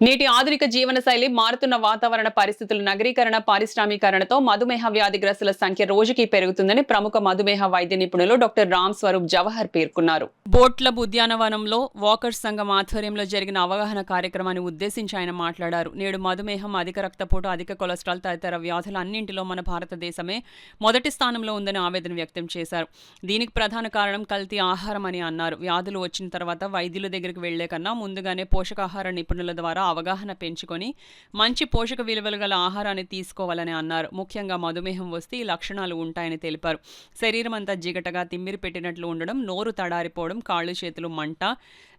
నేటి ఆధునిక జీవనశైలి, మారుతున్న వాతావరణ పరిస్థితులు, నగరీకరణ, పారిశ్రామీకరణతో మధుమేహ వ్యాధిగ్రస్తుల సంఖ్య రోజుకి పెరుగుతుందని ప్రముఖ మధుమేహ వైద్య నిపుణులు డాక్టర్ రామ్ స్వరూప్ జవహర్ పేర్కొన్నారు. బోట్లబ్ ఉద్యానవనంలో వాకర్స్ సంఘం ఆధ్వర్యంలో జరిగిన అవగాహన కార్యక్రమాన్ని ఉద్దేశించి ఆయన మాట్లాడారు. నేడు మధుమేహం, అధిక రక్తపోటు, అధిక కొలెస్ట్రాల్ తదితర వ్యాధుల అన్నింటిలో మన భారతదేశమే మొదటి స్థానంలో ఉందని ఆవేదన వ్యక్తం చేశారు. దీనికి ప్రధాన కారణం కల్తీ ఆహారం అని అన్నారు. వ్యాధులు వచ్చిన తర్వాత వైద్యుల దగ్గరికి వెళ్లే కన్నా ముందుగానే పోషకాహార నిపుణుల ద్వారా అవగాహన పెంచుకొని మంచి పోషక విలువలు గల ఆహారాన్ని తీసుకోవాలని అన్నారు. ముఖ్యంగా మధుమేహం వస్తే ఈ లక్షణాలు ఉంటాయని తెలిపారు. శరీరం అంతా జిగటగా, తిమ్మిరి పెట్టినట్లు ఉండడం, నోరు తడారిపోవడం, కాళ్ళు చేతులు మంట,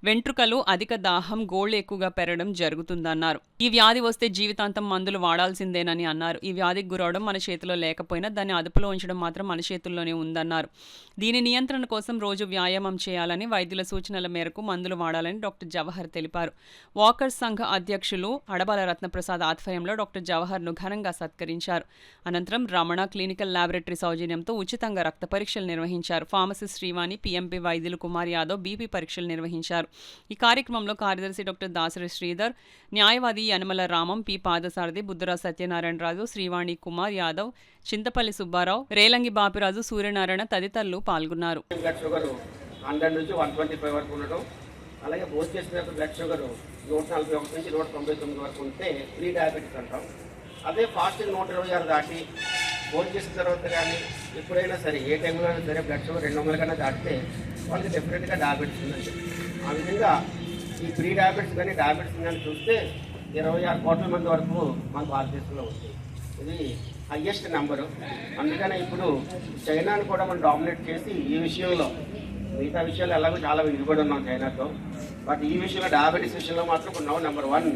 వెంట్రుకలు, అధిక దాహం, గోళ్లు ఎక్కువగా పెరగడం జరుగుతుందన్నారు. ఈ వ్యాధి వస్తే జీవితాంతం మందులు వాడాల్సిందేనని అన్నారు. ఈ వ్యాధికి గురవడం మన చేతిలో లేకపోయినా దాన్ని అదుపులో ఉంచడం మాత్రం మన చేతుల్లోనే ఉందన్నారు. దీని నియంత్రణ కోసం రోజు వ్యాయామం చేయాలని, వైద్యుల సూచనల మేరకు మందులు వాడాలని డాక్టర్ జవహర్ తెలిపారు. వాకర్స్ సంఘ అధ్యక్షులు అడబాల రత్నప్రసాద్ ఆధ్వర్యంలో డాక్టర్ జవహర్ను ఘనంగా సత్కరించారు. అనంతరం రమణ క్లినికల్ ల్యాబొరేటరీ సౌజన్యంతో ఉచితంగా రక్త పరీక్షలు నిర్వహించారు. ఫార్మసిస్ట్ శ్రీవాణి, పీఎంపీ వైద్యులు కుమార్ యాదవ్ బీపీ పరీక్షలు నిర్వహించారు. ఈ కార్యక్రమంలో కార్యదర్శి డాక్టర్ దాసరి శ్రీధర్, న్యాయవాది యనమల రామం, పి పాదసారథి, బుద్ధురా సత్యనారాయణరాజు, శ్రీవాణి, కుమార్ యాదవ్, చింతపల్లి సుబ్బారావు, రేలంగి బాపిరాజు, సూర్యనారాయణ తదితరులు పాల్గొన్నారు. అలాగే భోజనం చేసిన బ్లడ్ షుగర్ 141 నుంచి 199 వరకు ఉంటే ప్రీ డయాబెటిక్ అంటాం. అదే ఫాస్టింగ్ 126 దాటి భోజనం చేసిన తర్వాత కానీ ఎప్పుడైనా సరే ఏ టైంలో అయినా సరే బ్లడ్ షుగర్ 200 కన్నా దాటితే వాళ్ళకి డెఫినెట్గా డయాబెటిస్ ఉందండి. ఆ విధంగా ఈ ప్రీ డయాబెటిస్ కానీ డయాబెటిస్ కానీ చూస్తే 26 కోట్ల మంది వరకు మన భారతదేశంలో ఉంది. ఇది హయ్యెస్ట్ నెంబరు. అందుకనే ఇప్పుడు చైనాను కూడా మనం డామినేట్ చేసి ఈ విషయంలో, మిగతా విషయాలు ఎలాగో చాలా విడిపడి ఉన్నాం చైనాతో, బట్ ఈ విషయంలో డయాబెటీస్ విషయంలో మాత్రం ఇప్పుడు number 1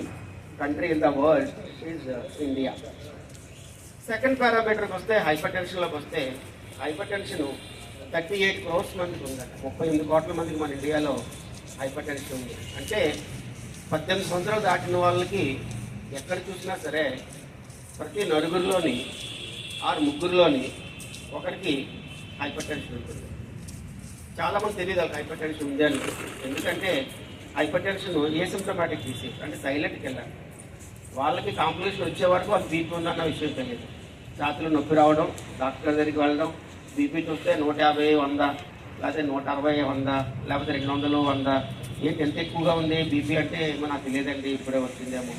country in the world is India. Second పారామీటర్కి వస్తే హైపర్ టెన్షన్లోకి వస్తే హైపర్ టెన్షన్ 38 crores మందికి ఉందండి. 38 కోట్ల మందికి మన ఇండియాలో హైపర్ టెన్షన్ ఉంది. అంటే 18 సంవత్సరాలు దాటిన వాళ్ళకి ఎక్కడ చూసినా సరే ప్రతి నలుగురిలోని 6 ఒకరికి హైపర్ టెన్షన్ ఉంటుంది. చాలామంది తెలియదు హైపర్ టెన్షన్ ఉంది అని. ఎందుకంటే హైపర్ టెన్షన్ ఏసిమ్టమాటిక్ డిసీజ్, అంటే సైలెంట్కి వెళ్ళాలి. వాళ్ళకి కాంప్లికేషన్ వచ్చే వరకు వాళ్ళకి బీపీ ఉందన్న విషయం తెలియదు. ఛాతీలో నొప్పి రావడం, డాక్టర్ దగ్గరికి వెళ్ళడం, బీపీ చూస్తే 150, 100, లేకపోతే 160, 100, లేకపోతే 200, 100. ఏంటి ఎంత ఎక్కువగా ఉంది బీపీ అంటే ఏమో నాకు తెలియదండి, ఇప్పుడే వచ్చిందేమో,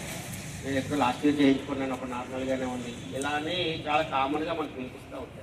నేను ఎప్పుడు లాస్ట్ ఇయర్ చేయించుకున్నాను, ఒక నార్మల్గానే ఉంది. ఇలానే చాలా కామన్గా మనకు వినిపిస్తూ ఉంటాయి.